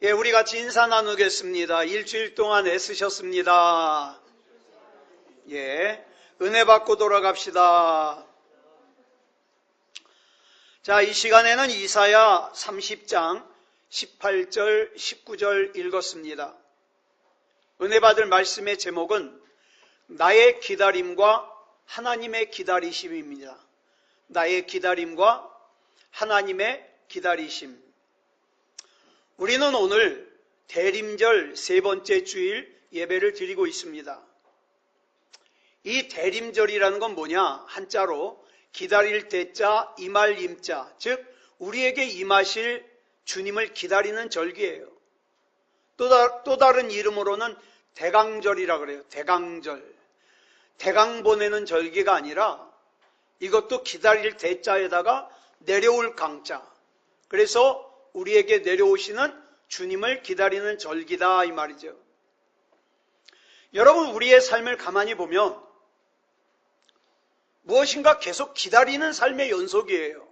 예, 우리 같이 인사 나누겠습니다. 일주일 동안 애쓰셨습니다. 예, 은혜 받고 돌아갑시다. 자, 이 시간에는 이사야 30장 18절, 19절 읽었습니다. 은혜 받을 말씀의 제목은 나의 기다림과 하나님의 기다리심입니다. 나의 기다림과 하나님의 기다리심. 우리는 오늘 대림절 세 번째 주일 예배를 드리고 있습니다. 이 대림절이라는 건 뭐냐? 한자로 기다릴 때자, 임할 임자, 즉 우리에게 임하실 주님을 기다리는 절기예요. 또 다른 이름으로는 대강절이라 그래요. 대강절. 대강 보내는 절기가 아니라 이것도 기다릴 대자에다가 내려올 강자. 그래서 우리에게 내려오시는 주님을 기다리는 절기다 이 말이죠. 여러분, 우리의 삶을 가만히 보면 무엇인가 계속 기다리는 삶의 연속이에요.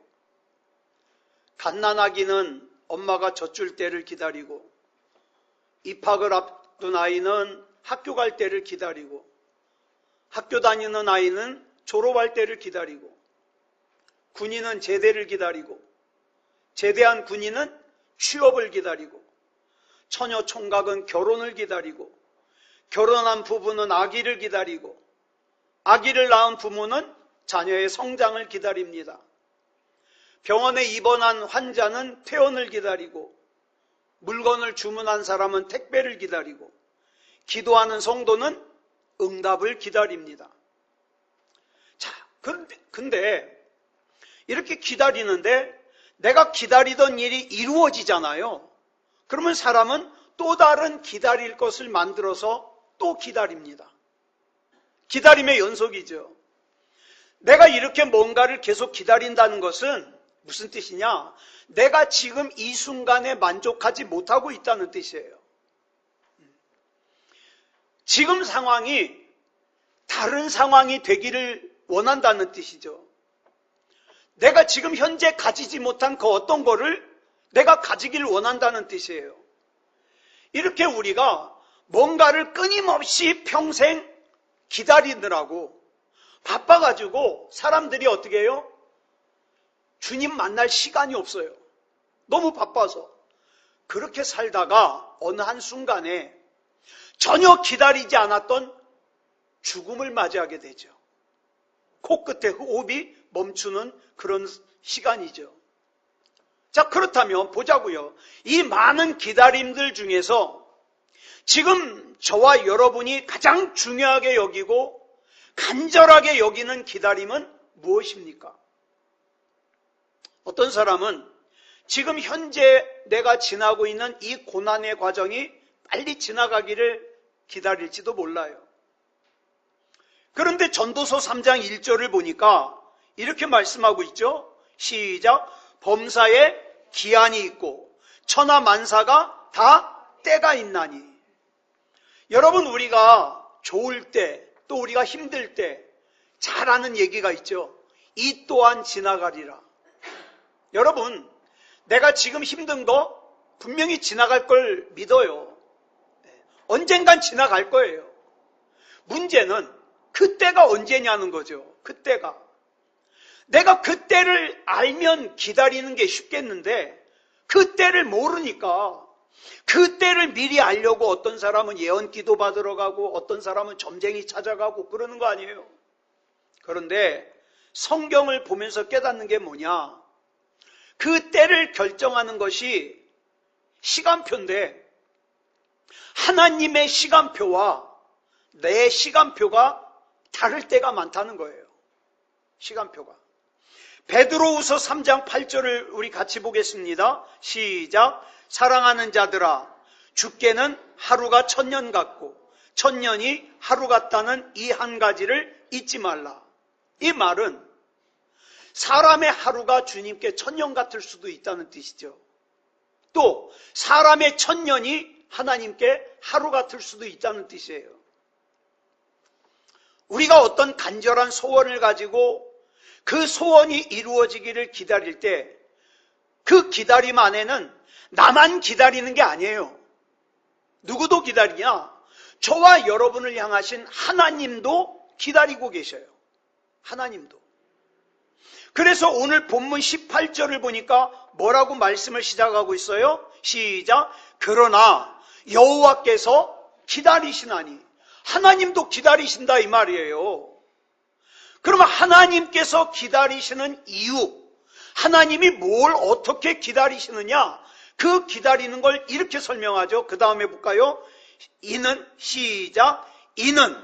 갓난아기는 엄마가 젖줄 때를 기다리고, 입학을 앞둔 아이는 학교 갈 때를 기다리고, 학교 다니는 아이는 졸업할 때를 기다리고, 군인은 제대를 기다리고, 제대한 군인은 취업을 기다리고, 처녀 총각은 결혼을 기다리고, 결혼한 부부는 아기를 기다리고, 아기를 낳은 부모는 자녀의 성장을 기다립니다. 병원에 입원한 환자는 퇴원을 기다리고, 물건을 주문한 사람은 택배를 기다리고, 기도하는 성도는 응답을 기다립니다. 자, 근데 이렇게 기다리는데 내가 기다리던 일이 이루어지잖아요. 그러면 사람은 또 다른 기다릴 것을 만들어서 또 기다립니다. 기다림의 연속이죠. 내가 이렇게 뭔가를 계속 기다린다는 것은 무슨 뜻이냐? 내가 지금 이 순간에 만족하지 못하고 있다는 뜻이에요. 지금 상황이 다른 상황이 되기를 원한다는 뜻이죠. 내가 지금 현재 가지지 못한 그 어떤 거를 내가 가지기를 원한다는 뜻이에요. 이렇게 우리가 뭔가를 끊임없이 평생 기다리느라고 바빠가지고 사람들이 어떻게 해요? 주님 만날 시간이 없어요. 너무 바빠서. 그렇게 살다가 어느 한순간에 전혀 기다리지 않았던 죽음을 맞이하게 되죠. 코끝에 호흡이 멈추는 그런 시간이죠. 자, 그렇다면 보자고요. 이 많은 기다림들 중에서 지금 저와 여러분이 가장 중요하게 여기고 간절하게 여기는 기다림은 무엇입니까? 어떤 사람은 지금 현재 내가 지나고 있는 이 고난의 과정이 빨리 지나가기를 기다릴지도 몰라요. 그런데 전도서 3장 1절을 보니까 이렇게 말씀하고 있죠. 시작. 범사에 기한이 있고 천하 만사가 다 때가 있나니. 여러분, 우리가 좋을 때 또 우리가 힘들 때 잘 아는 얘기가 있죠. 이 또한 지나가리라. 여러분, 내가 지금 힘든 거 분명히 지나갈 걸 믿어요. 언젠간 지나갈 거예요. 문제는 그때가 언제냐는 거죠. 그때가. 내가 그때를 알면 기다리는 게 쉽겠는데 그때를 모르니까 그때를 미리 알려고 어떤 사람은 예언 기도 받으러 가고 어떤 사람은 점쟁이 찾아가고 그러는 거 아니에요. 그런데 성경을 보면서 깨닫는 게 뭐냐? 그때를 결정하는 것이 시간표인데 하나님의 시간표와 내 시간표가 다를 때가 많다는 거예요. 시간표가. 베드로후서 3장 8절을 우리 같이 보겠습니다. 시작. 사랑하는 자들아, 주께는 하루가 1000년 같고 1000년이 하루 같다는 이 한 가지를 잊지 말라. 이 말은 사람의 하루가 주님께 1000년 같을 수도 있다는 뜻이죠. 또 사람의 1000년이 하나님께 하루 같을 수도 있다는 뜻이에요. 우리가 어떤 간절한 소원을 가지고 그 소원이 이루어지기를 기다릴 때 그 기다림 안에는 나만 기다리는 게 아니에요. 누구도 기다리냐? 저와 여러분을 향하신 하나님도 기다리고 계셔요. 하나님도. 그래서 오늘 본문 18절을 보니까 뭐라고 말씀을 시작하고 있어요? 시작. 그러나 여호와께서 기다리시나니. 하나님도 기다리신다 이 말이에요. 그러면 하나님께서 기다리시는 이유, 하나님이 뭘 어떻게 기다리시느냐? 그 기다리는 걸 이렇게 설명하죠. 그 다음에 볼까요? 이는 시작. 이는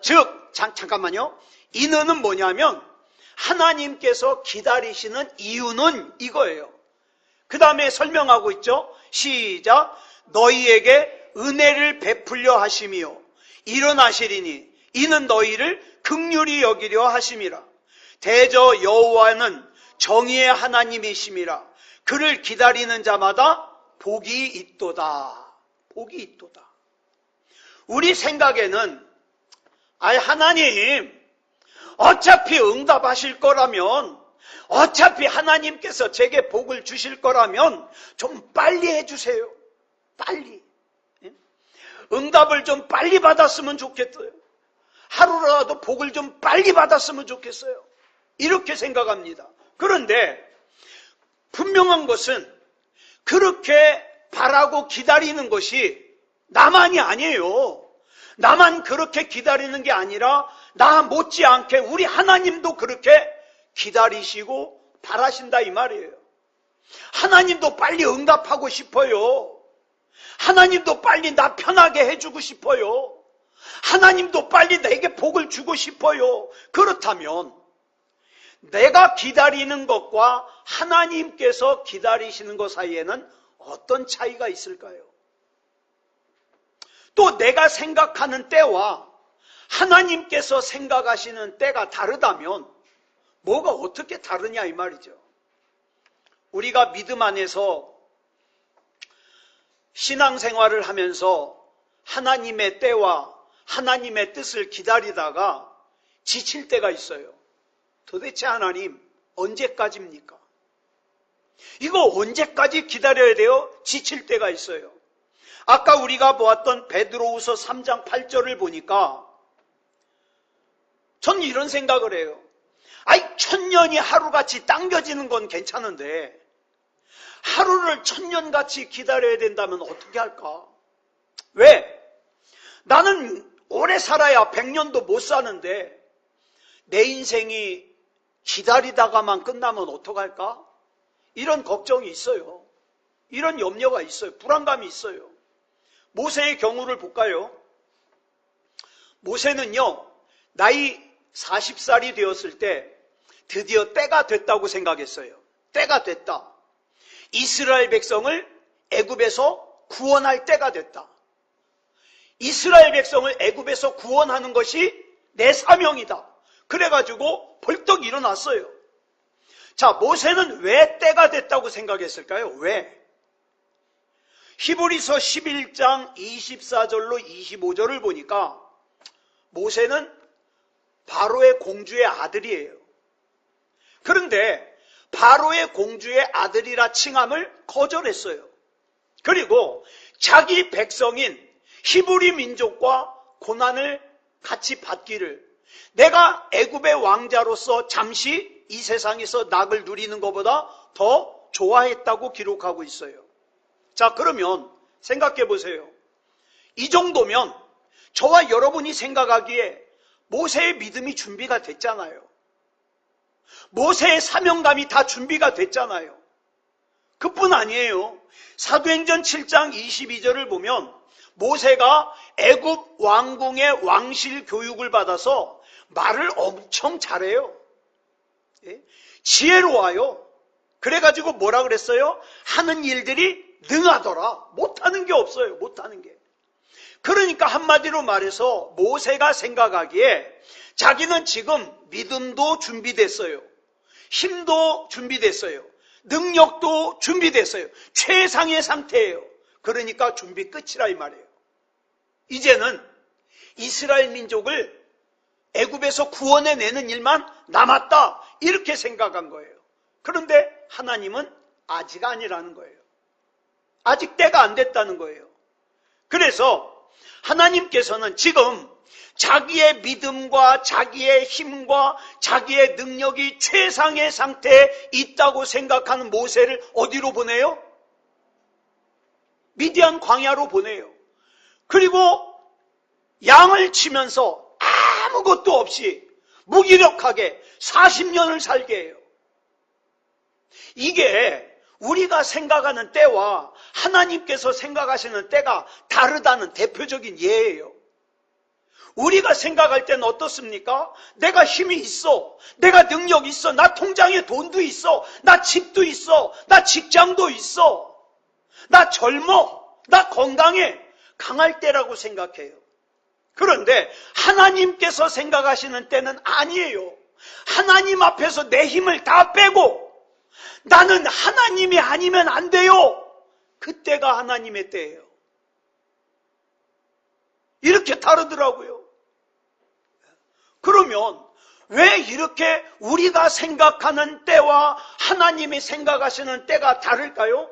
즉 잠깐만요. 이는은 뭐냐면 하나님께서 기다리시는 이유는 이거예요. 그 다음에 설명하고 있죠. 시작. 너희에게 은혜를 베풀려 하심이요 일어나시리니 이는 너희를 긍휼히 여기려 하심이라. 대저 여호와는 정의의 하나님이심이라. 그를 기다리는 자마다 복이 있도다. 복이 있도다. 우리 생각에는 하나님 어차피 응답하실 거라면, 어차피 하나님께서 제게 복을 주실 거라면 좀 빨리 해주세요. 빨리. 응답을 좀 빨리 받았으면 좋겠어요. 하루라도 복을 좀 빨리 받았으면 좋겠어요. 이렇게 생각합니다. 그런데 분명한 것은 그렇게 바라고 기다리는 것이 나만이 아니에요. 나만 그렇게 기다리는 게 아니라 나 못지않게 우리 하나님도 그렇게 기다리시고 바라신다 이 말이에요. 하나님도 빨리 응답하고 싶어요. 하나님도 빨리 나 편하게 해주고 싶어요. 하나님도 빨리 내게 복을 주고 싶어요. 그렇다면 내가 기다리는 것과 하나님께서 기다리시는 것 사이에는 어떤 차이가 있을까요? 또 내가 생각하는 때와 하나님께서 생각하시는 때가 다르다면 뭐가 어떻게 다르냐 이 말이죠. 우리가 믿음 안에서 신앙생활을 하면서 하나님의 때와 하나님의 뜻을 기다리다가 지칠 때가 있어요. 도대체 하나님 언제까지입니까? 이거 언제까지 기다려야 돼요? 지칠 때가 있어요. 아까 우리가 보았던 베드로후서 3장 8절을 보니까 전 이런 생각을 해요. 1000년이 하루같이 당겨지는 건 괜찮은데 하루를 1000년같이 기다려야 된다면 어떻게 할까? 왜? 나는 오래 살아야 100년도 못 사는데 내 인생이 기다리다가만 끝나면 어떡할까? 이런 걱정이 있어요. 이런 염려가 있어요. 불안감이 있어요. 모세의 경우를 볼까요? 모세는요, 나이 40살이 되었을 때 드디어 때가 됐다고 생각했어요. 때가 됐다. 이스라엘 백성을 애굽에서 구원할 때가 됐다. 이스라엘 백성을 애굽에서 구원하는 것이 내 사명이다. 그래가지고 벌떡 일어났어요. 자, 모세는 왜 때가 됐다고 생각했을까요? 왜? 히브리서 11장 24절로 25절을 보니까 모세는 바로의 공주의 아들이에요. 그런데 바로의 공주의 아들이라 칭함을 거절했어요. 그리고 자기 백성인 히브리 민족과 고난을 같이 받기를 내가 애굽의 왕자로서 잠시 이 세상에서 낙을 누리는 것보다 더 좋아했다고 기록하고 있어요. 자, 그러면 생각해 보세요. 이 정도면 저와 여러분이 생각하기에 모세의 믿음이 준비가 됐잖아요. 모세의 사명감이 다 준비가 됐잖아요. 그뿐 아니에요. 사도행전 7장 22절을 보면 모세가 애굽 왕궁의 왕실 교육을 받아서 말을 엄청 잘해요. 지혜로워요. 그래가지고 뭐라 그랬어요? 하는 일들이 능하더라. 못하는 게 없어요. 못하는 게. 그러니까 한마디로 말해서 모세가 생각하기에 자기는 지금 믿음도 준비됐어요. 힘도 준비됐어요. 능력도 준비됐어요. 최상의 상태예요. 그러니까 준비 끝이라 이 말이에요. 이제는 이스라엘 민족을 애굽에서 구원해내는 일만 남았다. 이렇게 생각한 거예요. 그런데 하나님은 아직 아니라는 거예요. 아직 때가 안 됐다는 거예요. 그래서 하나님께서는 지금 자기의 믿음과 자기의 힘과 자기의 능력이 최상의 상태에 있다고 생각하는 모세를 어디로 보내요? 미디안 광야로 보내요. 그리고 양을 치면서 아무것도 없이 무기력하게 40년을 살게 해요. 이게 우리가 생각하는 때와 하나님께서 생각하시는 때가 다르다는 대표적인 예예요. 우리가 생각할 때는 어떻습니까? 내가 힘이 있어, 내가 능력이 있어, 나 통장에 돈도 있어, 나 집도 있어, 나 직장도 있어, 나 젊어, 나 건강해, 강할 때라고 생각해요. 그런데 하나님께서 생각하시는 때는 아니에요. 하나님 앞에서 내 힘을 다 빼고 나는 하나님이 아니면 안 돼요. 그때가 하나님의 때예요. 이렇게 다르더라고요. 그러면 왜 이렇게 우리가 생각하는 때와 하나님이 생각하시는 때가 다를까요?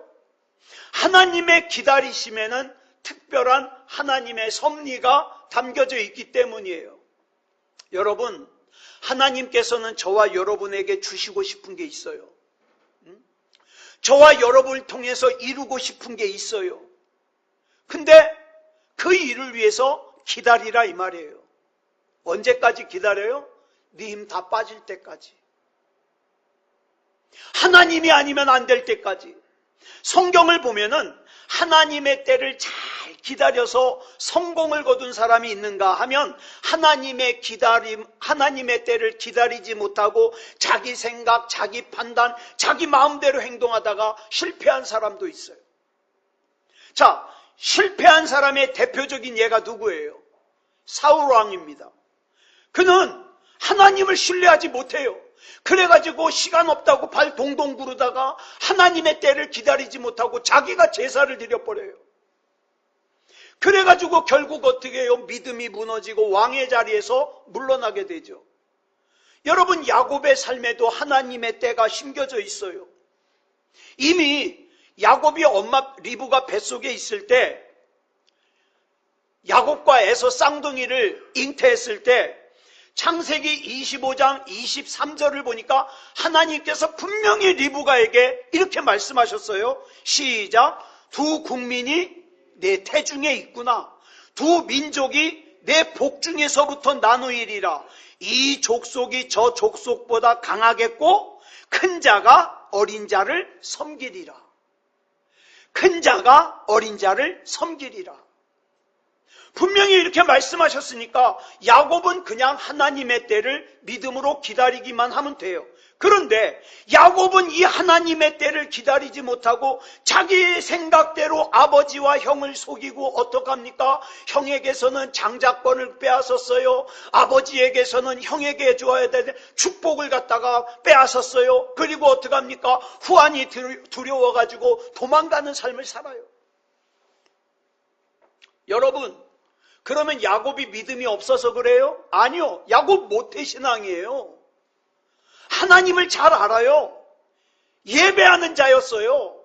하나님의 기다리심에는 특별한 하나님의 섭리가 담겨져 있기 때문이에요. 여러분, 하나님께서는 저와 여러분에게 주시고 싶은 게 있어요. 저와 여러분을 통해서 이루고 싶은 게 있어요. 근데 그 일을 위해서 기다리라 이 말이에요. 언제까지 기다려요? 네 힘 다 빠질 때까지. 하나님이 아니면 안 될 때까지. 성경을 보면은 하나님의 때를 잘 기다려서 성공을 거둔 사람이 있는가 하면 하나님의 때를 기다리지 못하고 자기 생각, 자기 판단, 자기 마음대로 행동하다가 실패한 사람도 있어요. 자, 실패한 사람의 대표적인 예가 누구예요? 사울 왕입니다. 그는 하나님을 신뢰하지 못해요. 그래가지고 시간 없다고 발 동동 구르다가 하나님의 때를 기다리지 못하고 자기가 제사를 드려버려요. 그래가지고 결국 어떻게 해요? 믿음이 무너지고 왕의 자리에서 물러나게 되죠. 여러분, 야곱의 삶에도 하나님의 때가 심겨져 있어요. 이미 야곱이 엄마 리브가 뱃속에 있을 때 야곱과 에서 쌍둥이를 잉태했을 때 창세기 25장 23절을 보니까 하나님께서 분명히 리브가에게 이렇게 말씀하셨어요. 시작. 두 국민이 내 태중에 있구나. 두 민족이 내 복중에서부터 나누이리라. 이 족속이 저 족속보다 강하겠고 큰 자가 어린 자를 섬기리라. 큰 자가 어린 자를 섬기리라. 분명히 이렇게 말씀하셨으니까 야곱은 그냥 하나님의 때를 믿음으로 기다리기만 하면 돼요. 그런데 야곱은 이 하나님의 때를 기다리지 못하고 자기 생각대로 아버지와 형을 속이고 어떡합니까? 형에게서는 장자권을 빼앗았어요. 아버지에게서는 형에게 줘야 될 축복을 갖다가 빼앗았어요. 그리고 어떡합니까? 후환이 두려워가지고 도망가는 삶을 살아요. 여러분, 그러면 야곱이 믿음이 없어서 그래요? 아니요. 야곱 모태신앙이에요. 하나님을 잘 알아요. 예배하는 자였어요.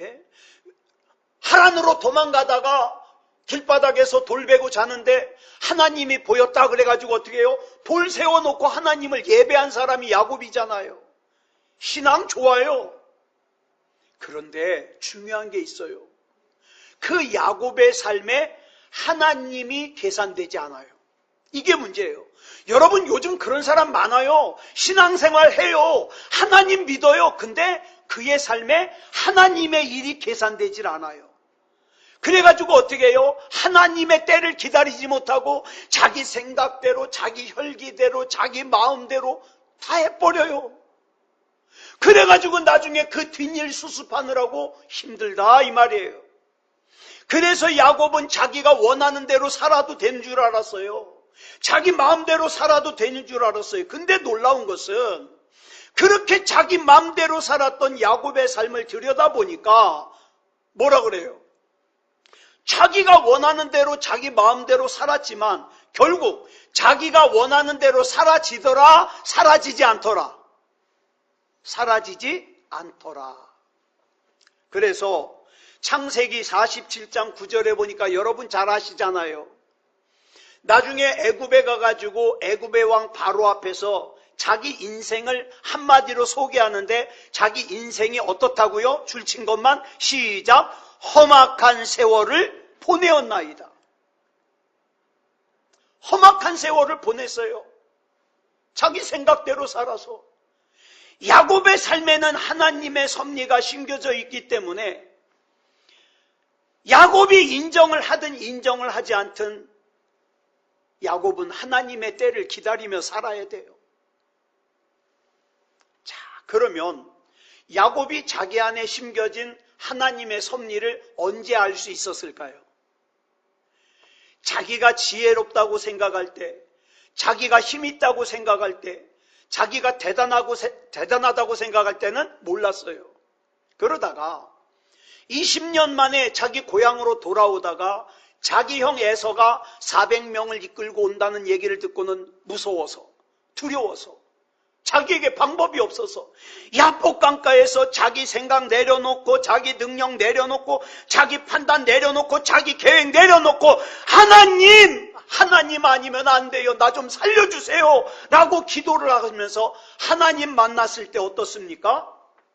예? 하란으로 도망가다가 길바닥에서 돌 베고 자는데 하나님이 보였다 그래가지고 어떻게 해요? 돌 세워놓고 하나님을 예배한 사람이 야곱이잖아요. 신앙 좋아요. 그런데 중요한 게 있어요. 그 야곱의 삶에 하나님이 계산되지 않아요. 이게 문제예요. 여러분, 요즘 그런 사람 많아요. 신앙생활 해요. 하나님 믿어요. 근데 그의 삶에 하나님의 일이 계산되질 않아요. 그래가지고 어떻게 해요? 하나님의 때를 기다리지 못하고 자기 생각대로, 자기 혈기대로, 자기 마음대로 다 해버려요. 그래가지고 나중에 그 뒷일 수습하느라고 힘들다 이 말이에요. 그래서 야곱은 자기가 원하는 대로 살아도 되는 줄 알았어요. 자기 마음대로 살아도 되는 줄 알았어요. 근데 놀라운 것은 그렇게 자기 마음대로 살았던 야곱의 삶을 들여다보니까 뭐라 그래요? 자기가 원하는 대로 자기 마음대로 살았지만 결국 자기가 원하는 대로 사라지더라, 사라지지 않더라. 사라지지 않더라. 그래서 창세기 47장 9절에 보니까 여러분 잘 아시잖아요. 나중에 애굽에 가가지고 애굽의 왕 바로 앞에서 자기 인생을 한마디로 소개하는데 자기 인생이 어떻다고요? 줄친 것만 시작. 험악한 세월을 보내었나이다. 험악한 세월을 보냈어요. 자기 생각대로 살아서. 야곱의 삶에는 하나님의 섭리가 심겨져 있기 때문에 야곱이 인정을 하든 인정을 하지 않든 야곱은 하나님의 때를 기다리며 살아야 돼요. 자, 그러면 야곱이 자기 안에 심겨진 하나님의 섭리를 언제 알 수 있었을까요? 자기가 지혜롭다고 생각할 때, 자기가 힘 있다고 생각할 때, 자기가 대단하다고 생각할 때는 몰랐어요. 그러다가 20년 만에 자기 고향으로 돌아오다가 자기 형 에서가 400명을 이끌고 온다는 얘기를 듣고는 무서워서, 두려워서, 자기에게 방법이 없어서 야복 강가에서 자기 생각 내려놓고 자기 능력 내려놓고 자기 판단 내려놓고 자기 계획 내려놓고 하나님 아니면 안 돼요. 나 좀 살려주세요. 라고 기도를 하면서 하나님 만났을 때 어떻습니까?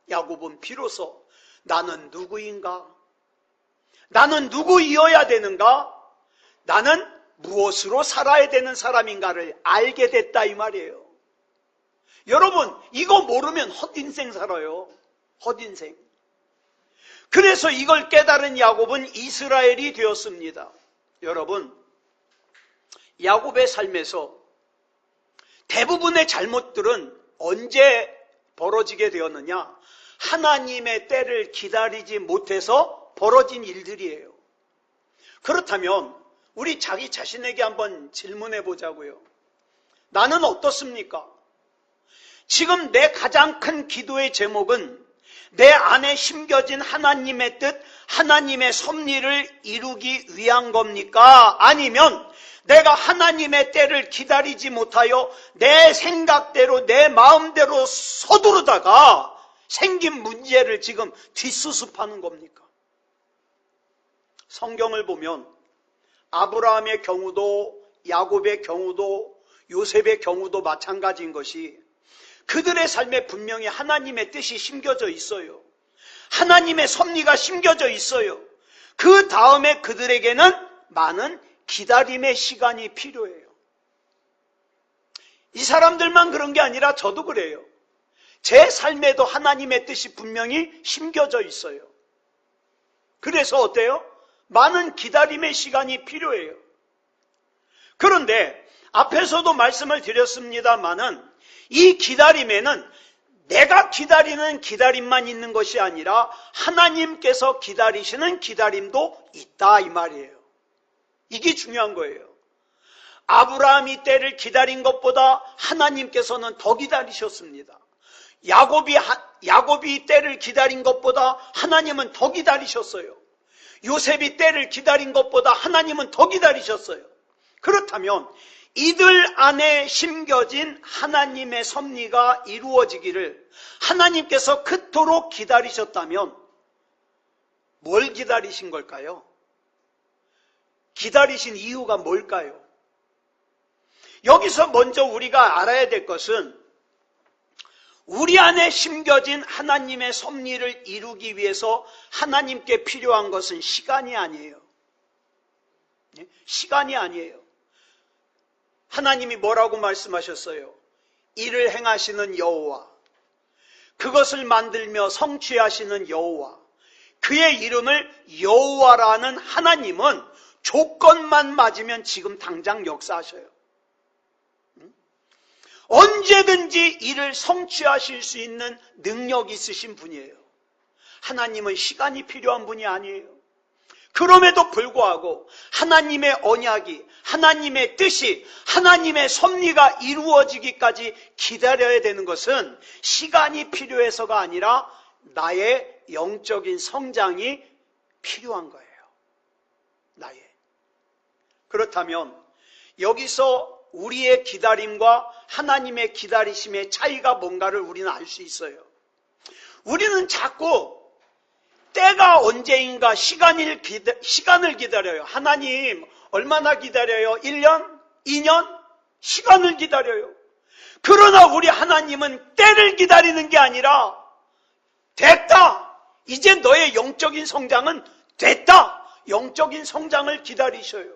야곱은 비로소 나는 누구인가? 나는 누구이어야 되는가? 나는 무엇으로 살아야 되는 사람인가를 알게 됐다 이 말이에요. 여러분, 이거 모르면 헛인생 살아요. 헛인생. 그래서 이걸 깨달은 야곱은 이스라엘이 되었습니다. 여러분, 야곱의 삶에서 대부분의 잘못들은 언제 벌어지게 되었느냐? 하나님의 때를 기다리지 못해서 벌어진 일들이에요. 그렇다면 우리 자기 자신에게 한번 질문해 보자고요. 나는 어떻습니까? 지금 내 가장 큰 기도의 제목은 내 안에 심겨진 하나님의 뜻, 하나님의 섭리를 이루기 위한 겁니까? 아니면 내가 하나님의 때를 기다리지 못하여 내 생각대로 내 마음대로 서두르다가 생긴 문제를 지금 뒷수습하는 겁니까? 성경을 보면 아브라함의 경우도 야곱의 경우도 요셉의 경우도 마찬가지인 것이 그들의 삶에 분명히 하나님의 뜻이 심겨져 있어요. 하나님의 섭리가 심겨져 있어요. 그 다음에 그들에게는 많은 기다림의 시간이 필요해요. 이 사람들만 그런 게 아니라 저도 그래요. 제 삶에도 하나님의 뜻이 분명히 심겨져 있어요. 그래서 어때요? 많은 기다림의 시간이 필요해요. 그런데 앞에서도 말씀을 드렸습니다마는 이 기다림에는 내가 기다리는 기다림만 있는 것이 아니라 하나님께서 기다리시는 기다림도 있다 이 말이에요. 이게 중요한 거예요. 아브라함이 때를 기다린 것보다 하나님께서는 더 기다리셨습니다. 야곱이 때를 기다린 것보다 하나님은 더 기다리셨어요. 요셉이 때를 기다린 것보다 하나님은 더 기다리셨어요. 그렇다면 이들 안에 심겨진 하나님의 섭리가 이루어지기를 하나님께서 그토록 기다리셨다면 뭘 기다리신 걸까요? 기다리신 이유가 뭘까요? 여기서 먼저 우리가 알아야 될 것은 우리 안에 심겨진 하나님의 섭리를 이루기 위해서 하나님께 필요한 것은 시간이 아니에요. 시간이 아니에요. 하나님이 뭐라고 말씀하셨어요? 이를 행하시는 여호와, 그것을 만들며 성취하시는 여호와, 그의 이름을 여호와라는 하나님은 조건만 맞으면 지금 당장 역사하셔요. 언제든지 이를 성취하실 수 있는 능력이 있으신 분이에요. 하나님은 시간이 필요한 분이 아니에요. 그럼에도 불구하고 하나님의 언약이, 하나님의 뜻이, 하나님의 섭리가 이루어지기까지 기다려야 되는 것은 시간이 필요해서가 아니라 나의 영적인 성장이 필요한 거예요. 나의. 그렇다면 여기서 우리의 기다림과 하나님의 기다리심의 차이가 뭔가를 우리는 알 수 있어요. 우리는 자꾸 때가 언제인가 시간을 기다려요. 하나님 얼마나 기다려요? 1년? 2년? 시간을 기다려요. 그러나 우리 하나님은 때를 기다리는 게 아니라 됐다. 이제 너의 영적인 성장은 됐다. 영적인 성장을 기다리셔요.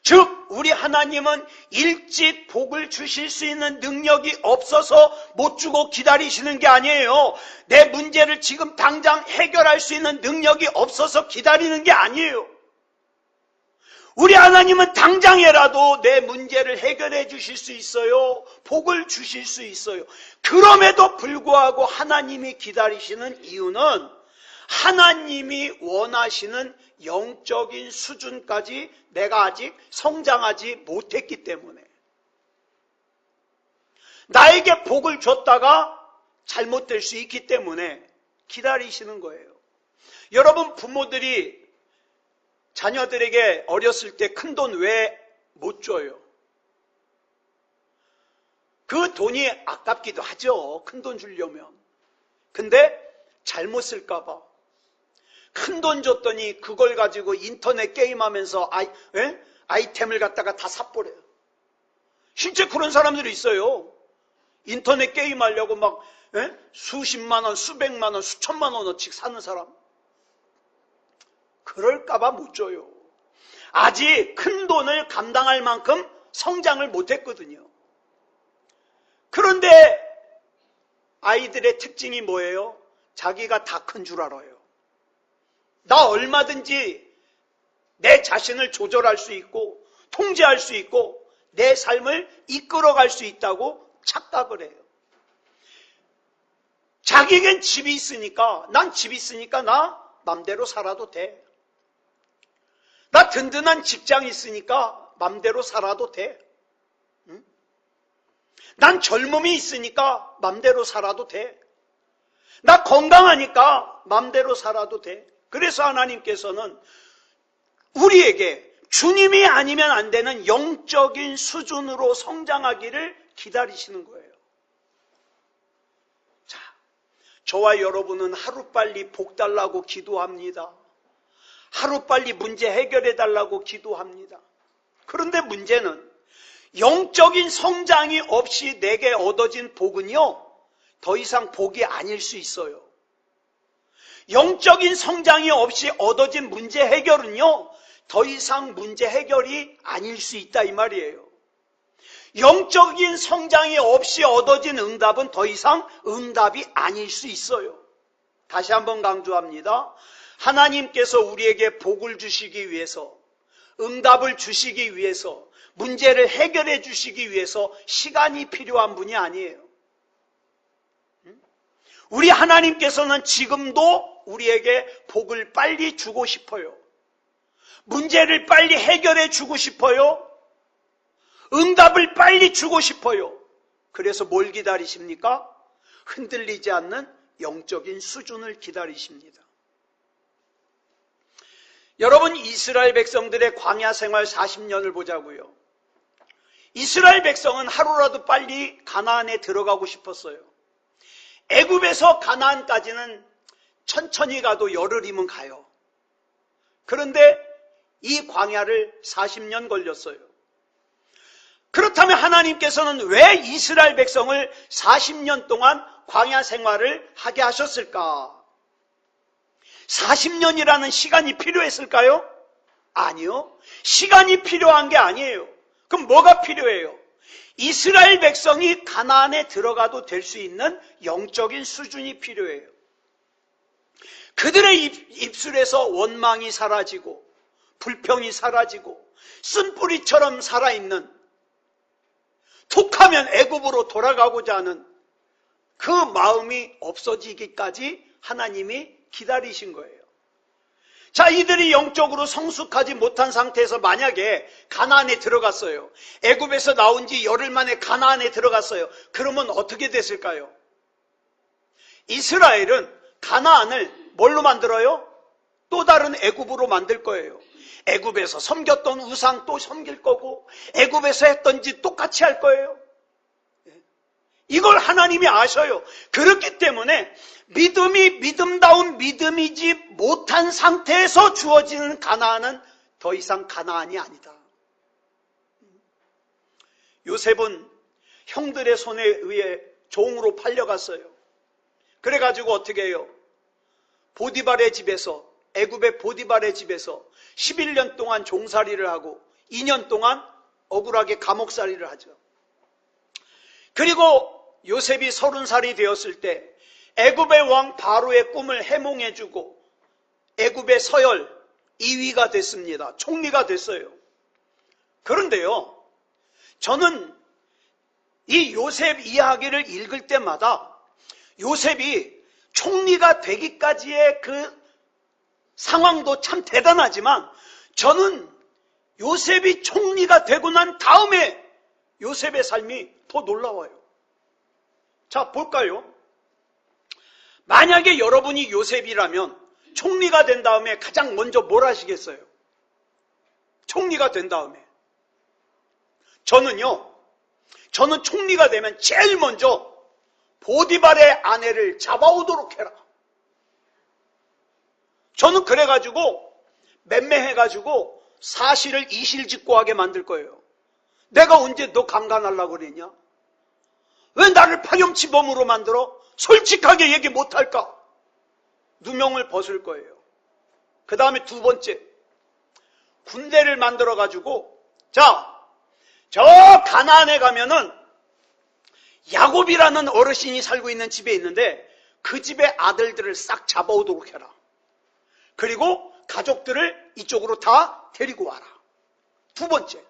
즉 우리 하나님은 일찍 복을 주실 수 있는 능력이 없어서 못 주고 기다리시는 게 아니에요. 내 문제를 지금 당장 해결할 수 있는 능력이 없어서 기다리는 게 아니에요. 우리 하나님은 당장에라도 내 문제를 해결해 주실 수 있어요. 복을 주실 수 있어요. 그럼에도 불구하고 하나님이 기다리시는 이유는 하나님이 원하시는 영적인 수준까지 내가 아직 성장하지 못했기 때문에, 나에게 복을 줬다가 잘못될 수 있기 때문에 기다리시는 거예요. 여러분 부모들이 자녀들에게 어렸을 때 큰 돈 왜 못 줘요? 그 돈이 아깝기도 하죠. 큰 돈 주려면. 근데 잘못 쓸까 봐. 큰 돈 줬더니 그걸 가지고 인터넷 게임하면서 아이템을 갖다가 다 삽버려요. 실제 그런 사람들이 있어요. 인터넷 게임하려고 막 수십만 원, 수백만 원, 수천만 원어치 사는 사람. 그럴까봐 못 줘요. 아직 큰 돈을 감당할 만큼 성장을 못했거든요. 그런데 아이들의 특징이 뭐예요? 자기가 다 큰 줄 알아요. 나 얼마든지 내 자신을 조절할 수 있고 통제할 수 있고 내 삶을 이끌어갈 수 있다고 착각을 해요. 자기에겐 집이 있으니까, 난 집이 있으니까 나 맘대로 살아도 돼. 나 든든한 직장이 있으니까 맘대로 살아도 돼. 응? 난 젊음이 있으니까 맘대로 살아도 돼. 나 건강하니까 맘대로 살아도 돼. 그래서 하나님께서는 우리에게 주님이 아니면 안 되는 영적인 수준으로 성장하기를 기다리시는 거예요. 자, 저와 여러분은 하루빨리 복 달라고 기도합니다. 하루빨리 문제 해결해 달라고 기도합니다. 그런데 문제는 영적인 성장이 없이 내게 얻어진 복은요, 더 이상 복이 아닐 수 있어요. 영적인 성장이 없이 얻어진 문제 해결은요, 더 이상 문제 해결이 아닐 수 있다 이 말이에요. 영적인 성장이 없이 얻어진 응답은 더 이상 응답이 아닐 수 있어요. 다시 한번 강조합니다. 하나님께서 우리에게 복을 주시기 위해서, 응답을 주시기 위해서, 문제를 해결해 주시기 위해서 시간이 필요한 분이 아니에요. 우리 하나님께서는 지금도 우리에게 복을 빨리 주고 싶어요. 문제를 빨리 해결해 주고 싶어요. 응답을 빨리 주고 싶어요. 그래서 뭘 기다리십니까? 흔들리지 않는 영적인 수준을 기다리십니다. 여러분, 이스라엘 백성들의 광야 생활 40년을 보자고요. 이스라엘 백성은 하루라도 빨리 가나안에 들어가고 싶었어요. 애굽에서 가나안까지는 천천히 가도 열흘이면 가요. 그런데 이 광야를 40년 걸렸어요. 그렇다면 하나님께서는 왜 이스라엘 백성을 40년 동안 광야 생활을 하게 하셨을까? 40년이라는 시간이 필요했을까요? 아니요. 시간이 필요한 게 아니에요. 그럼 뭐가 필요해요? 이스라엘 백성이 가나안에 들어가도 될 수 있는 영적인 수준이 필요해요. 그들의 입술에서 원망이 사라지고 불평이 사라지고 쓴뿌리처럼 살아있는, 툭하면 애굽으로 돌아가고자 하는 그 마음이 없어지기까지 하나님이 기다리신 거예요. 자, 이들이 영적으로 성숙하지 못한 상태에서 만약에 가나안에 들어갔어요. 애굽에서 나온 지 열흘 만에 가나안에 들어갔어요. 그러면 어떻게 됐을까요? 이스라엘은 가나안을 뭘로 만들어요? 또 다른 애굽으로 만들 거예요. 애굽에서 섬겼던 우상 또 섬길 거고, 애굽에서 했던 짓 똑같이 할 거예요. 이걸 하나님이 아셔요. 그렇기 때문에 믿음이 믿음다운 믿음이지 못한 상태에서 주어지는 가나안은 더 이상 가나안이 아니다. 요셉은 형들의 손에 의해 종으로 팔려갔어요. 그래가지고 어떻게 해요? 보디발의 집에서, 애굽의 보디발의 집에서 11년 동안 종살이를 하고 2년 동안 억울하게 감옥살이를 하죠. 그리고 요셉이 30살이 되었을 때 애굽의 왕 바로의 꿈을 해몽해주고 애굽의 서열 2위가 됐습니다. 총리가 됐어요. 그런데요, 저는 이 요셉 이야기를 읽을 때마다 요셉이 총리가 되기까지의 그 상황도 참 대단하지만 저는 요셉이 총리가 되고 난 다음에 요셉의 삶이 더 놀라워요. 자, 볼까요? 만약에 여러분이 요셉이라면 총리가 된 다음에 가장 먼저 뭘 하시겠어요? 총리가 된 다음에. 저는 총리가 되면 제일 먼저 보디발의 아내를 잡아오도록 해라. 저는 그래가지고 맴매해가지고 사실을 이실직고하게 만들 거예요. 내가 언제 너 강간하려고 그랬냐? 왜 나를 파렴치범으로 만들어? 솔직하게 얘기 못할까? 누명을 벗을 거예요. 그 다음에 두 번째, 군대를 만들어가지고 자, 저 가나안에 가면은 야곱이라는 어르신이 살고 있는 집에 있는데 그 집의 아들들을 싹 잡아오도록 해라. 그리고 가족들을 이쪽으로 다 데리고 와라. 두 번째,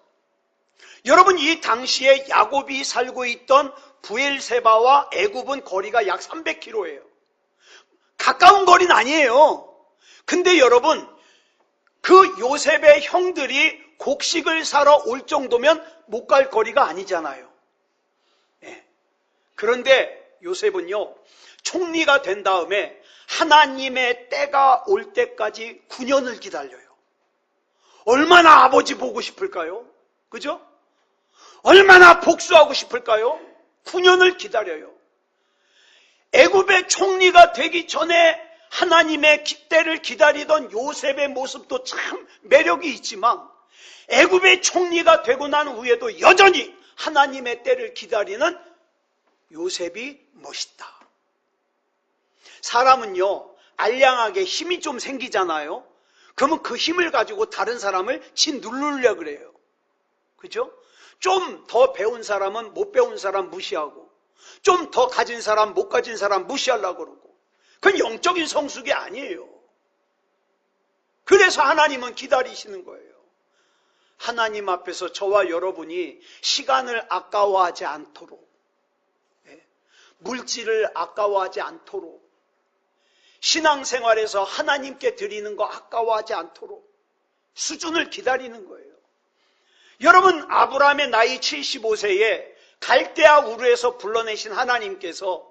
여러분 이 당시에 야곱이 살고 있던 부엘세바와 애굽은 거리가 약 300km예요. 가까운 거리는 아니에요. 근데 여러분 그 요셉의 형들이 곡식을 사러 올 정도면 못 갈 거리가 아니잖아요. 네. 그런데 요셉은요, 총리가 된 다음에 하나님의 때가 올 때까지 9년을 기다려요. 얼마나 아버지 보고 싶을까요? 그죠? 얼마나 복수하고 싶을까요? 9년을 기다려요. 애굽의 총리가 되기 전에 하나님의 때를 기다리던 요셉의 모습도 참 매력이 있지만 애굽의 총리가 되고 난 후에도 여전히 하나님의 때를 기다리는 요셉이 멋있다. 사람은요, 알량하게 힘이 좀 생기잖아요. 그러면 그 힘을 가지고 다른 사람을 짓누르려고 그래요. 그죠? 좀 더 배운 사람은 못 배운 사람 무시하고 좀 더 가진 사람 못 가진 사람 무시하려고 그러고 그건 영적인 성숙이 아니에요. 그래서 하나님은 기다리시는 거예요. 하나님 앞에서 저와 여러분이 시간을 아까워하지 않도록, 물질을 아까워하지 않도록, 신앙생활에서 하나님께 드리는 거 아까워하지 않도록 수준을 기다리는 거예요. 여러분, 아브라함의 나이 75세에 갈대아 우르에서 불러내신 하나님께서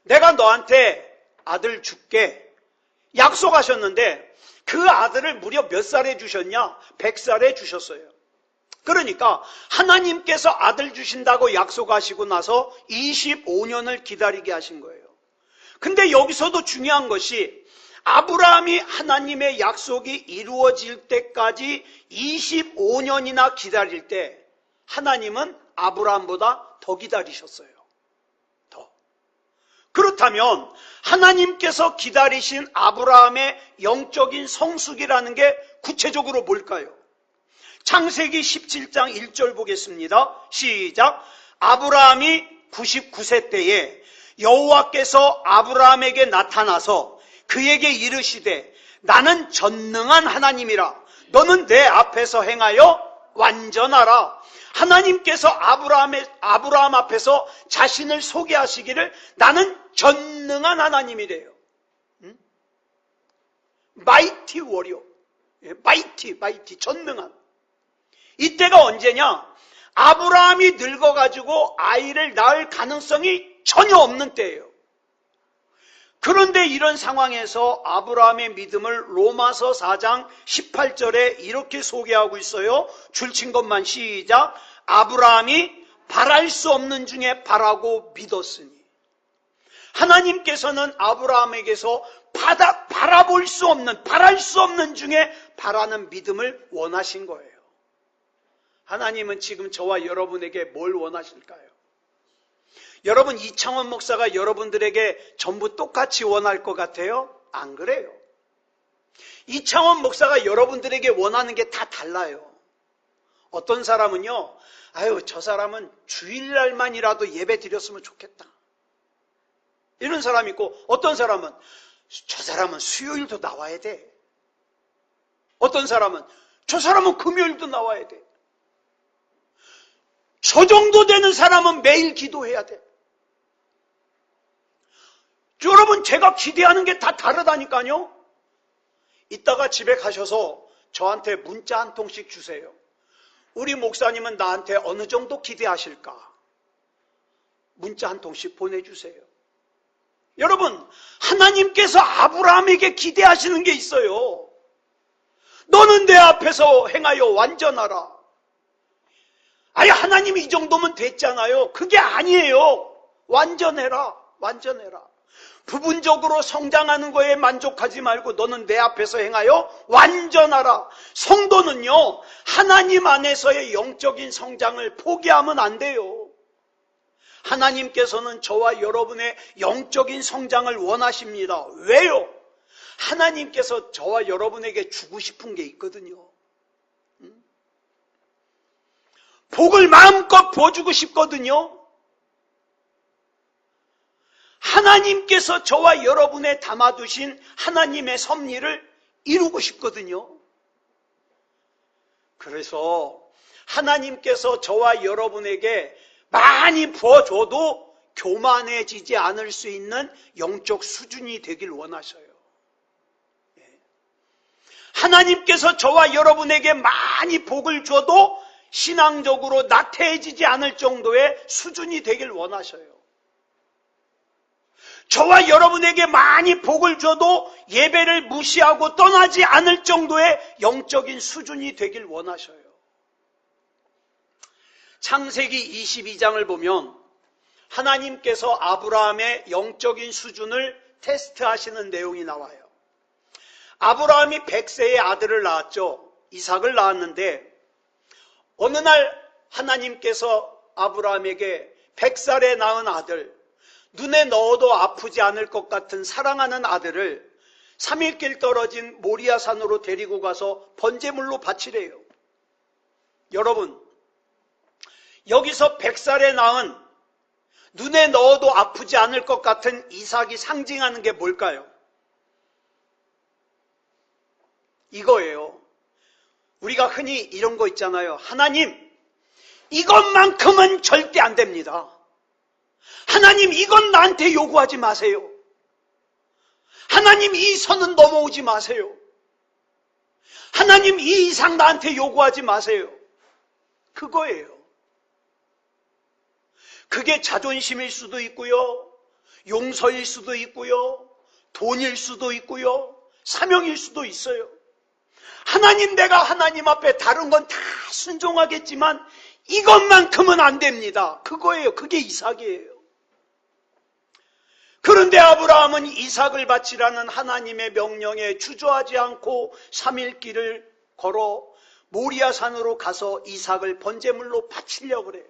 내가 너한테 아들 줄게 약속하셨는데 그 아들을 무려 몇 살에 주셨냐? 100살에 주셨어요. 그러니까 하나님께서 아들 주신다고 약속하시고 나서 25년을 기다리게 하신 거예요. 근데 여기서도 중요한 것이 아브라함이 하나님의 약속이 이루어질 때까지 25년이나 기다릴 때 하나님은 아브라함보다 더 기다리셨어요. 더. 그렇다면 하나님께서 기다리신 아브라함의 영적인 성숙이라는 게 구체적으로 뭘까요? 창세기 17장 1절 보겠습니다. 시작. 아브라함이 99세 때에 여호와께서 아브라함에게 나타나서 그에게 이르시되 나는 전능한 하나님이라 너는 내 앞에서 행하여 완전하라. 하나님께서 아브라함 앞에서 자신을 소개하시기를 나는 전능한 하나님이래요. 마이티 워리어. 마이티 전능한. 이때가 언제냐? 아브라함이 늙어가지고 아이를 낳을 가능성이 전혀 없는 때예요. 그런데 이런 상황에서 아브라함의 믿음을 로마서 4장 18절에 이렇게 소개하고 있어요. 줄친 것만 시작. 아브라함이 바랄 수 없는 중에 바라고 믿었으니. 하나님께서는 아브라함에게서 바라볼 수 없는, 바랄 수 없는 중에 바라는 믿음을 원하신 거예요. 하나님은 지금 저와 여러분에게 뭘 원하실까요? 여러분, 이창원 목사가 여러분들에게 전부 똑같이 원할 것 같아요? 안 그래요. 이창원 목사가 여러분들에게 원하는 게 다 달라요. 어떤 사람은요, 아유, 저 사람은 주일날만이라도 예배 드렸으면 좋겠다, 이런 사람이 있고, 어떤 사람은 저 사람은 수요일도 나와야 돼. 어떤 사람은 저 사람은 금요일도 나와야 돼. 저 정도 되는 사람은 매일 기도해야 돼. 여러분, 제가 기대하는 게 다 다르다니까요. 이따가 집에 가셔서 저한테 문자 한 통씩 주세요. 우리 목사님은 나한테 어느 정도 기대하실까? 문자 한 통씩 보내주세요. 여러분, 하나님께서 아브라함에게 기대하시는 게 있어요. 너는 내 앞에서 행하여 완전하라. 아니, 하나님이 이 정도면 됐잖아요. 그게 아니에요. 완전해라, 완전해라. 부분적으로 성장하는 거에 만족하지 말고 너는 내 앞에서 행하여 완전하라. 성도는요, 하나님 안에서의 영적인 성장을 포기하면 안 돼요. 하나님께서는 저와 여러분의 영적인 성장을 원하십니다. 왜요? 하나님께서 저와 여러분에게 주고 싶은 게 있거든요. 복을 마음껏 부어주고 싶거든요. 하나님께서 저와 여러분에 담아두신 하나님의 섭리를 이루고 싶거든요. 그래서 하나님께서 저와 여러분에게 많이 부어줘도 교만해지지 않을 수 있는 영적 수준이 되길 원하셔요. 하나님께서 저와 여러분에게 많이 복을 줘도 신앙적으로 나태해지지 않을 정도의 수준이 되길 원하셔요. 저와 여러분에게 많이 복을 줘도 예배를 무시하고 떠나지 않을 정도의 영적인 수준이 되길 원하셔요. 창세기 22장을 보면 하나님께서 아브라함의 영적인 수준을 테스트하시는 내용이 나와요. 아브라함이 100세의 아들을 낳았죠. 이삭을 낳았는데 어느 날 하나님께서 아브라함에게 100살에 낳은 아들, 눈에 넣어도 아프지 않을 것 같은 사랑하는 아들을 3일길 떨어진 모리아산으로 데리고 가서 번제물로 바치래요. 여러분, 여기서 100살에 낳은 눈에 넣어도 아프지 않을 것 같은 이삭이 상징하는 게 뭘까요? 이거예요. 우리가 흔히 이런 거 있잖아요. 하나님, 이것만큼은 절대 안 됩니다. 하나님, 이건 나한테 요구하지 마세요. 하나님, 이 선은 넘어오지 마세요. 하나님, 이 이상 나한테 요구하지 마세요. 그거예요. 그게 자존심일 수도 있고요, 용서일 수도 있고요, 돈일 수도 있고요, 사명일 수도 있어요. 하나님, 내가 하나님 앞에 다른 건 다 순종하겠지만 이것만큼은 안 됩니다. 그거예요. 그게 이삭이에요. 그런데 아브라함은 이삭을 바치라는 하나님의 명령에 주저하지 않고 3일 길을 걸어 모리아산으로 가서 이삭을 번제물로 바치려고 그래요.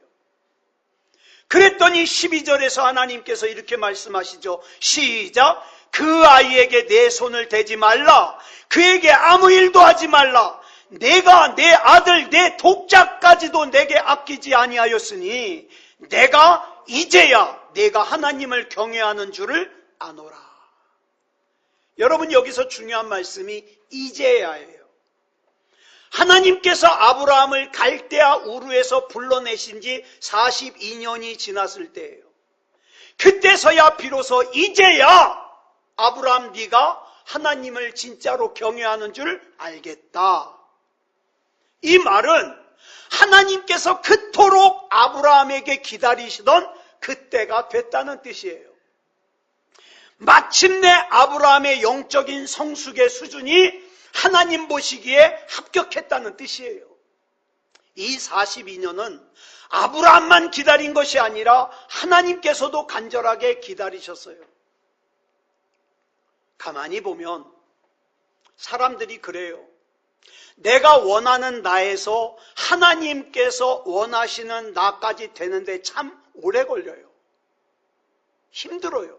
그랬더니 12절에서 하나님께서 이렇게 말씀하시죠. 시작. 그 아이에게 내 손을 대지 말라. 그에게 아무 일도 하지 말라. 내가 내 아들 내 독자까지도 내게 아끼지 아니하였으니 내가 이제야 내가 하나님을 경외하는 줄을 아노라. 여러분, 여기서 중요한 말씀이 이제야예요. 하나님께서 아브라함을 갈대아 우르에서 불러내신 지 42년이 지났을 때예요. 그때서야 비로소 이제야 아브라함, 네가 하나님을 진짜로 경외하는 줄 알겠다. 이 말은 하나님께서 그토록 아브라함에게 기다리시던 그때가 됐다는 뜻이에요. 마침내 아브라함의 영적인 성숙의 수준이 하나님 보시기에 합격했다는 뜻이에요. 이 42년은 아브라함만 기다린 것이 아니라 하나님께서도 간절하게 기다리셨어요. 가만히 보면 사람들이 그래요. 내가 원하는 나에서 하나님께서 원하시는 나까지 되는데 참 오래 걸려요. 힘들어요.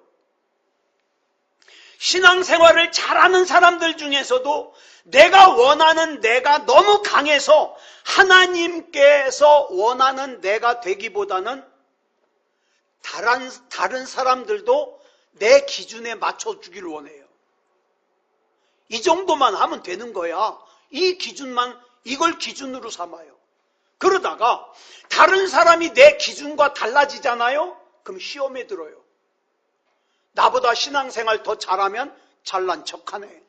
신앙생활을 잘하는 사람들 중에서도 내가 원하는 내가 너무 강해서 하나님께서 원하는 내가 되기보다는 다른 사람들도 내 기준에 맞춰주길 원해요. 이 정도만 하면 되는 거야. 이 기준만, 이걸 기준으로 삼아요. 그러다가 다른 사람이 내 기준과 달라지잖아요? 그럼 시험에 들어요. 나보다 신앙생활 더 잘하면 잘난 척하네.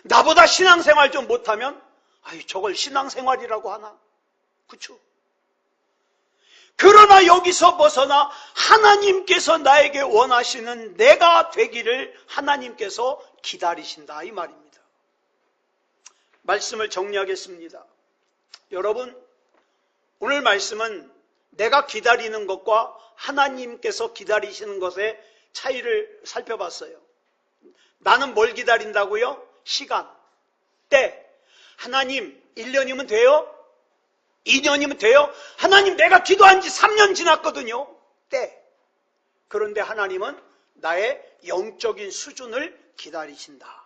나보다 신앙생활 좀 못하면 아유 저걸 신앙생활이라고 하나? 그렇죠? 그러나 여기서 벗어나 하나님께서 나에게 원하시는 내가 되기를 하나님께서 기다리신다 이 말입니다. 말씀을 정리하겠습니다. 여러분, 오늘 말씀은 내가 기다리는 것과 하나님께서 기다리시는 것의 차이를 살펴봤어요. 나는 뭘 기다린다고요? 시간, 때. 하나님 1년이면 돼요? 2년이면 돼요? 하나님 내가 기도한 지 3년 지났거든요. 때. 그런데 하나님은 나의 영적인 수준을 기다리신다.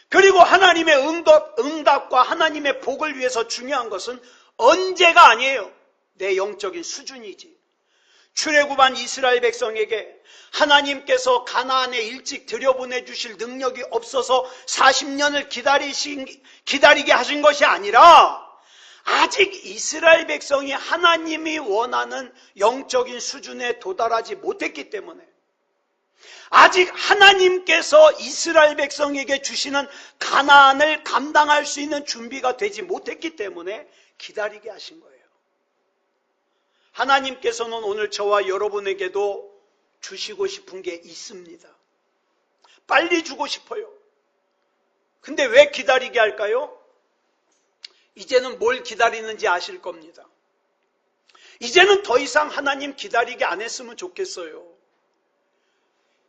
그리고 하나님의 응답과 하나님의 복을 위해서 중요한 것은 언제가 아니에요. 내 영적인 수준이지. 출애굽한 이스라엘 백성에게 하나님께서 가나안에 일찍 들여보내주실 능력이 없어서 40년을 기다리게 하신 것이 아니라 아직 이스라엘 백성이 하나님이 원하는 영적인 수준에 도달하지 못했기 때문에 아직 하나님께서 이스라엘 백성에게 주시는 가나안을 감당할 수 있는 준비가 되지 못했기 때문에 기다리게 하신 거예요. 하나님께서는 오늘 저와 여러분에게도 주시고 싶은 게 있습니다. 빨리 주고 싶어요. 근데 왜 기다리게 할까요? 이제는 뭘 기다리는지 아실 겁니다. 이제는 더 이상 하나님 기다리게 안 했으면 좋겠어요.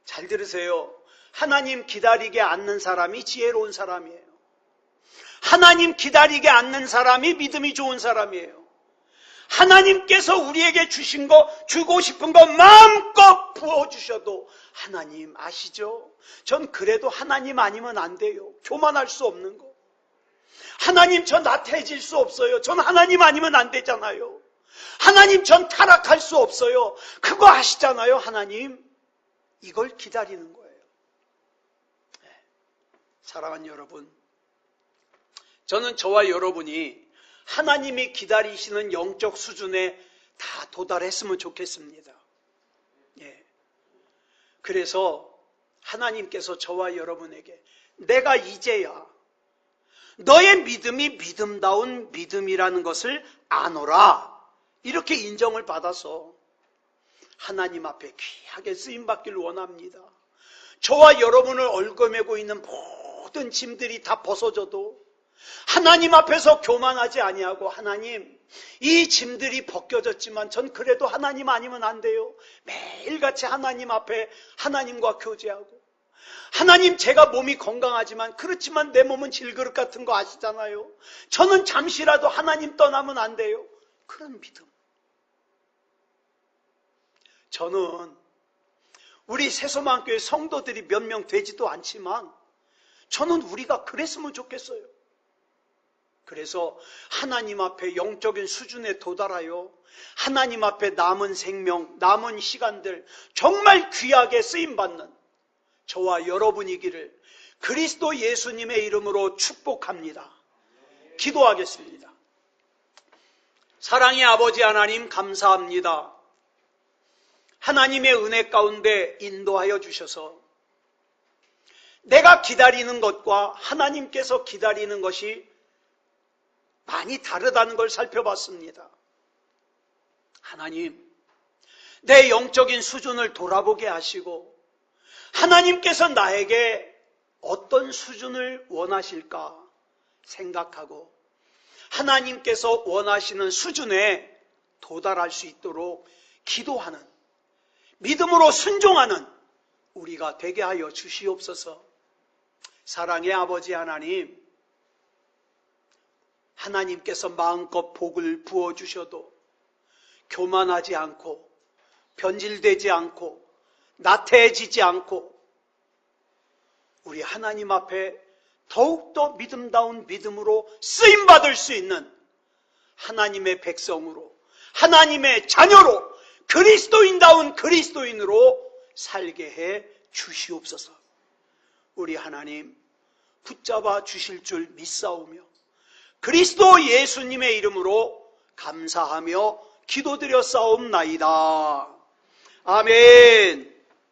잘 들으세요. 하나님 기다리게 않는 사람이 지혜로운 사람이에요. 하나님 기다리게 않는 사람이 믿음이 좋은 사람이에요. 하나님께서 우리에게 주신 거, 주고 싶은 거 마음껏 부어주셔도 하나님 아시죠? 전 그래도 하나님 아니면 안 돼요. 교만할 수 없는 거. 하나님 전 나태해질 수 없어요. 전 하나님 아니면 안 되잖아요. 하나님 전 타락할 수 없어요. 그거 아시잖아요. 하나님. 이걸 기다리는 거예요. 네. 사랑하는 여러분, 저는 저와 여러분이 하나님이 기다리시는 영적 수준에 다 도달했으면 좋겠습니다. 예. 그래서 하나님께서 저와 여러분에게 내가 이제야 너의 믿음이 믿음다운 믿음이라는 것을 아노라 이렇게 인정을 받아서 하나님 앞에 귀하게 쓰임받기를 원합니다. 저와 여러분을 얽어매고 있는 모든 짐들이 다 벗어져도 하나님 앞에서 교만하지 아니하고 하나님 이 짐들이 벗겨졌지만 전 그래도 하나님 아니면 안 돼요. 매일같이 하나님 앞에 하나님과 교제하고 하나님 제가 몸이 건강하지만 그렇지만 내 몸은 질그릇 같은 거 아시잖아요. 저는 잠시라도 하나님 떠나면 안 돼요. 그런 믿음. 저는 우리 새소망교회 성도들이 몇 명 되지도 않지만 저는 우리가 그랬으면 좋겠어요. 그래서 하나님 앞에 영적인 수준에 도달하여 하나님 앞에 남은 생명, 남은 시간들 정말 귀하게 쓰임받는 저와 여러분이기를 그리스도 예수님의 이름으로 축복합니다. 기도하겠습니다. 사랑의 아버지 하나님 감사합니다. 하나님의 은혜 가운데 인도하여 주셔서 내가 기다리는 것과 하나님께서 기다리는 것이 많이 다르다는 걸 살펴봤습니다. 하나님, 내 영적인 수준을 돌아보게 하시고 하나님께서 나에게 어떤 수준을 원하실까 생각하고 하나님께서 원하시는 수준에 도달할 수 있도록 기도하는, 믿음으로 순종하는 우리가 되게 하여 주시옵소서. 사랑의 아버지 하나님, 하나님께서 마음껏 복을 부어주셔도 교만하지 않고 변질되지 않고 나태해지지 않고 우리 하나님 앞에 더욱더 믿음다운 믿음으로 쓰임받을 수 있는 하나님의 백성으로, 하나님의 자녀로, 그리스도인다운 그리스도인으로 살게 해 주시옵소서. 우리 하나님 붙잡아 주실 줄 믿사오며 그리스도 예수님의 이름으로 감사하며 기도드려 싸움나이다. 아멘.